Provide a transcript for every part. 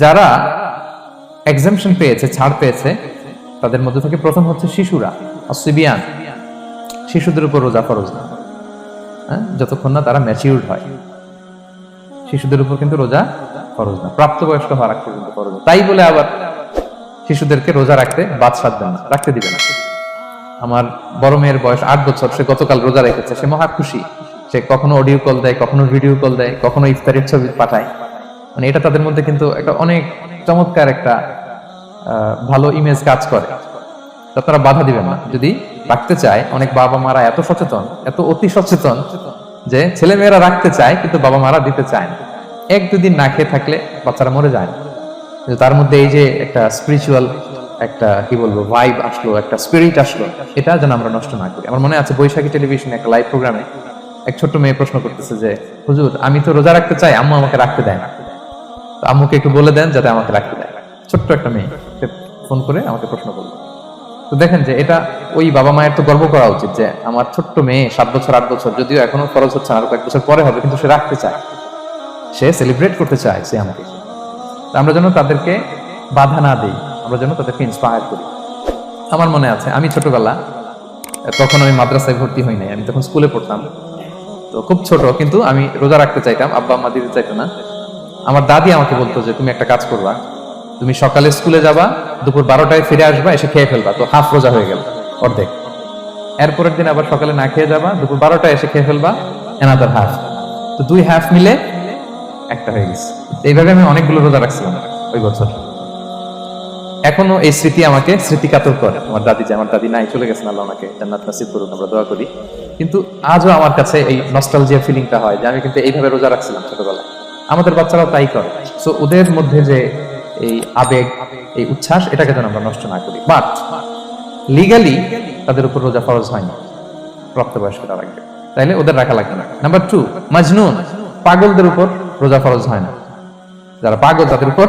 যারা এক্সামশন পেয়েছে, ছাড় পেয়েছে, তাদের মধ্যে থেকে প্রথম হচ্ছে শিশুরা, আসিবিয়ান। শিশুদের উপর রোজা ফরজ না, যতক্ষণ না তারা ম্যাচিউরড হয়। শিশুদের উপর কিন্তু রোজা ফরজ না, প্রাপ্তবয়স্ক হওয়া রাখতে কিন্তু ফরজ না। তাই বলে আবার শিশুদেরকে রোজা রাখতে বাদ সাধবেন না, রাখতে দিবেন না। আমার বড় মেয়ের বয়স 8 বছর, সে গতকাল রোজা রেখেছে, সে মহা খুশি। সে কখনো অডিও কল দেয়, কখনো ভিডিও কল দেয়, কখনো ইফতারের ছবি পাঠায়। মানে এটা তাদের মধ্যে কিন্তু একটা অনেক চমৎকার একটা ভালো ইমেজ কাজ করে। আপনারা বাধা দিবেন না। যদি রাখতে চায়, অনেক বাবা মারা এত সচেতন, এত অতি সচেতন যে ছেলে মেয়েরা রাখতে চায় কিন্তু বাবা মারা দিতে চায় না। 1-2 দিন না খেয়ে থাকলে বাচ্চারা মরে যায় না। তার মধ্যে এই যে একটা স্পিরিচুয়াল একটা কি বলবো ভাইব আসলো, একটা স্পিরিট আসলো, এটা যেন আমরা নষ্ট না করি। আমার মনে আছে বৈশাখী টেলিভিশনে একটা লাইভ প্রোগ্রামে এক ছোট্ট মেয়ে প্রশ্ন করতেছে যে, হুজুর আমি তো রোজা রাখতে চাই, আম্মু আমাকে রাখতে দেয় না, তো আম্মুকে একটু বলে দেন যাতে আমাকে রাখতে দেয়। ছোট্ট একটা মেয়ে ফোন করে আমাকে প্রশ্ন করলো। তো দেখেন যে এটা ওই বাবা মায়ের তো গর্ব করা উচিত যে আমার ছোট্ট মেয়ে 7 বছর 8 বছর, যদিও এখনো খরচ হচ্ছে, আরো কয়েক বছর পরে হবে, কিন্তু সে রাখতে চায়, সে সেলিব্রেট করতে চায়, সে আমাকে। আমরা যেন তাদেরকে বাধা না দিই, আমরা যেন তাদেরকে ইন্সপায়ার করি। আমার মনে আছে আমি ছোটবেলা, তখন আমি মাদ্রাসায় ভর্তি হই নাই, আমি তখন স্কুলে পড়তাম, তো খুব ছোট, কিন্তু আমি রোজা রাখতে চাইতাম, আব্বা আম্মা দিতে চাইতো না। আমার দাদি আমাকে বলতো যে তুমি একটা কাজ করবা, তুমি সকালে স্কুলে যাবা, দুপুর 12টায় ফিরে আসবা, এসে খেয়ে ফেলবা, তো হাফ রোজা হয়ে গেল, অর্ধেক। এরপরের দিন আবার সকালে না খেয়ে যাবা, দুপুর 12টায় এসে খেয়ে ফেলবা, এনাদার হাফ, তো 2 হাফ মিলে একটা হয়ে গেছে। এইভাবে আমি অনেকগুলো রোজা রাখছিলাম ওই বছর। এখনো এই স্মৃতি আমাকে স্মৃতিকাতর করে। আমার দাদি, যে আমার দাদি নাই, চলে গেছেন, আল্লাহ ওনাকে জান্নাত নসিব করুন, আমরা দোয়া করি। কিন্তু আজও আমার কাছে এই নস্টালজিয়া ফিলিংটা হয় যে আমি কিন্তু এইভাবে রোজা রাখছিলাম ছোটবেলায়। আমাদের বাচ্চারাও তাই করে। সো ওদের মধ্যে যে এই আবেগ, এই উচ্ছ্বাস, এটাকে যেন আমরা নষ্ট না করি। বাট লিগালি তাদের উপর রোজা ফরজ হয় না, প্রাপ্তবয়স্করা রাখবে, তাইলে ওদের রাখা লাগবে না। নাম্বার 2, মাজনুন, পাগলদের উপর রোজা ফরজ হয় না। যারা পাগল তাদের উপর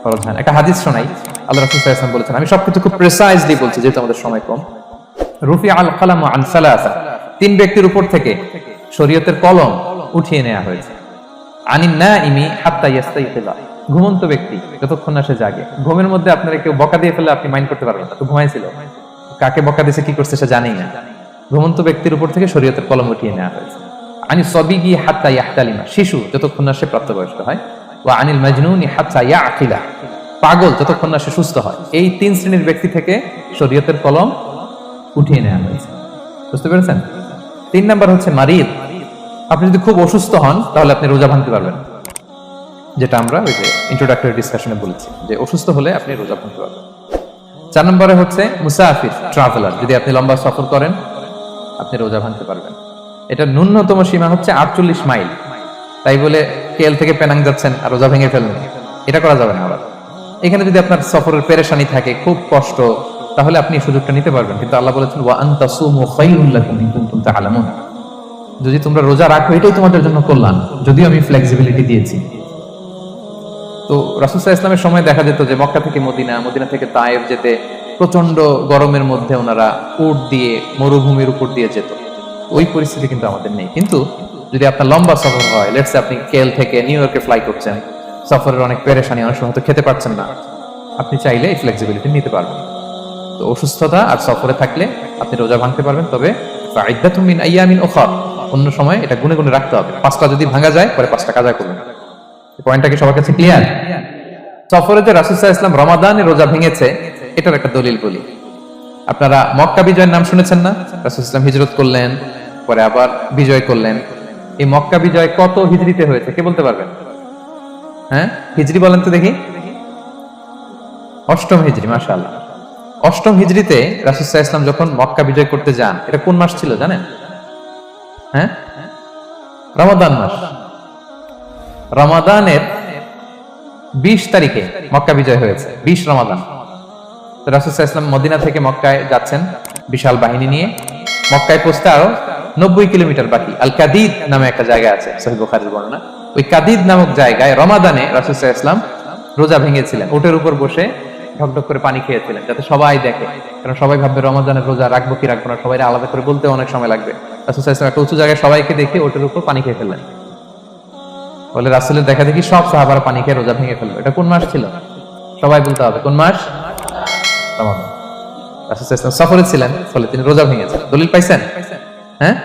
ফরজ হয় না। একটা হাদিস শোনাই, আল্লাহ রাসূল সাল্লাল্লাহু আলাইহি ওয়াসাল্লাম বলেছেন, আমি সবকিছু খুব প্রিসাইজলি বলছি যেহেতু আমাদের সময় কম। রুফি আল কালাম আন সালাসা, 3 ব্যক্তির উপর থেকে শরীয়তের কলম উঠিয়ে নেওয়া হয়েছে। আনিন নাইমি হাত্তা ইয়াস্তাইকিযা, ঘুমন্ত ব্যক্তি যতক্ষণ না সে জাগে। ঘুমের মধ্যে আপনারা কেউ বকা দিয়ে ফেলে আপনি মাইন্ড করতে পারবেন না, তো ঘুমাইছিল, কাকে বকা দিয়েছে কি করছে সে জানেই না। ঘুমন্ত ব্যক্তির উপর থেকে শরীয়তের কলম উঠিয়ে নেওয়া হয়েছে। আনি সবিগি হাত্তা ইয়াহতালিমা, শিশু যতক্ষণ না সে প্রাপ্তবয়স্ক হয়। ওয়া আনিল মাজনুনি হাত্তা ইয়াকিলা, পাগল যতক্ষণ না সে সুস্থ হয়। এই 3 শ্রেণীর ব্যক্তি থেকে শরীয়তের কলম উঠিয়ে নেওয়া হয়েছে। বুঝতে পেরেছেন? 3 নাম্বার হচ্ছে মারিদ। আপনি যদি খুব অসুস্থ হন তাহলে আপনি রোজা ভাঙতে পারবেন, যেটা আমরা ওই যে ইন্ট্রোডাক্টরি ডিসকাশনে বলেছি যে অসুস্থ হলে আপনি রোজা ভাঙতে পারবেন। 4 নম্বরে হচ্ছে মুসাফির, ট্রাভেলার, যদি আপনি লম্বা সফর করেন আপনি রোজা ভাঙতে পারবেন। এটা ন্যূনতম সীমা হচ্ছে 48 মাইল। তাই বলে কেএল থেকে পেনাং যাচ্ছেন আর রোজা ভেঙে ফেললেন, এটা করা যাবে না। আবার এখানে যদি আপনার সফরের পেরেশানি থাকে, খুব কষ্ট, তাহলে আপনি সুযোগটা নিতে পারবেন। কিন্তু আল্লাহ বলেছেন ওয়া আন তাসুমু খায়রুল লাকুম ইন কুনতুম তা'লামুন, যদি তোমরা রোজা রাখো এটাই তোমাদের জন্য কল্যাণ, যদিও আমি ফ্লেক্সিবিলিটি দিয়েছি। তো রাসূল সাল্লাল্লাহু আলাইহি ওয়াসাল্লামের সময় দেখা যেত যে মক্কা থেকে মদিনা, মদিনা থেকে তায়েফ যেতে প্রচন্ড গরমের মধ্যে ওনারা উট দিয়ে মরুভূমির উপর দিয়ে যেত। ওই পরিস্থিতি কিন্তু আমাদের নেই। কিন্তু যদি আপনার লম্বা সফর হয়, লেটস সে আপনি কেএল থেকে নিউ ইয়র্কে ফ্লাই করছেন, সফরের অনেক পেরেশানি, অনেক সময় হয়তো খেতে পারছেন না, আপনি চাইলে এই ফ্লেক্সিবিলিটি নিতে পারবেন। তো অসুস্থতা আর সফরে থাকলে আপনি রোজা ভাঙতে পারবেন, তবে ফাইদ্দাতুম মিন আইয়ামিন উখরা, অন্য সময় এটা গুনে গুনে রাখতে হবে। 5টা যদি ভাঙা যায় পরে 5টা কাজা করবেন। পয়েন্টটা কি সবার কাছে ক্লিয়ার? সফরে যে রাসূল সাল্লাল্লাহু আলাইহি ওয়াসাল্লাম রমাদানে রোজা ভেঙেছে, এটার একটা দলিল বলি। আপনারা মক্কা বিজয়ের নাম শুনেছেন না? রাসূল সাল্লাল্লাহু আলাইহি ওয়াসাল্লাম হিজরত করলেন, পরে আবার বিজয় করলেন। এই মক্কা বিজয় কত হিজরিতে হয়েছে কে বলতে পারবেন? হ্যাঁ, হিজরি বলেন তো দেখি। 8ম হিজরি, মাশাআল্লাহ। 8ম হিজরিতে রাসূল সাল্লাল্লাহু আলাইহি ওয়াসাল্লাম যখন মক্কা বিজয় করতে যান, এটা কোন মাস ছিল জানেন? হ্যাঁ, রমাদান মাস। রমাদানের 20 তারিখে মক্কা বিজয় হয়েছে, 20 রমাদান। তো রাসূল সাল্লাল্লাহু আলাইহি ওয়াসাল্লাম মদিনা থেকে মক্কায় যাচ্ছেন বিশাল বাহিনী নিয়ে। মক্কায় পৌঁছতে আরো 90 কিলোমিটার বাকি। আল কাদিদ নামে একটা জায়গা আছে, সহিহ বুখারীর বর্ণনা। ওই কাদিদ নামক জায়গায় রমাদানে রাসূল সাল্লাল্লাহু আলাইহি ওয়াসাল্লাম রোজা ভেঙেছিলেন, উটের উপর বসে ঢকঢক করে পানি খেয়েছিলেন, যাতে সবাই দেখে। কারণ সবাই ভাববে রমাদানের রোজা রাখবো কি রাখবো না, সবাই আলাদা করে বলতে অনেক সময় লাগবে। রাসূল সাল্লাল্লাহু আলাইহি ওয়াসাল্লাম একটা উঁচু জায়গায় সবাইকে দেখে ওটের উপর পানি খেয়ে ফেললেন। বলে রাসূলের দেখা দেখি সব সাহাবারা পানি খেয়ে রোজা ভেঙে ফেললো। এটা কোন মাস ছিল? সবাই বলতে হবে কোন মাস? রমাদান। রাসূল সাল্লাল্লাহু আলাইহি ওয়াসাল্লাম সফরে ছিলেন, ফলে তিনি রোজা ভেঙেছেন। দলিল পাইছেন? হ্যাঁ,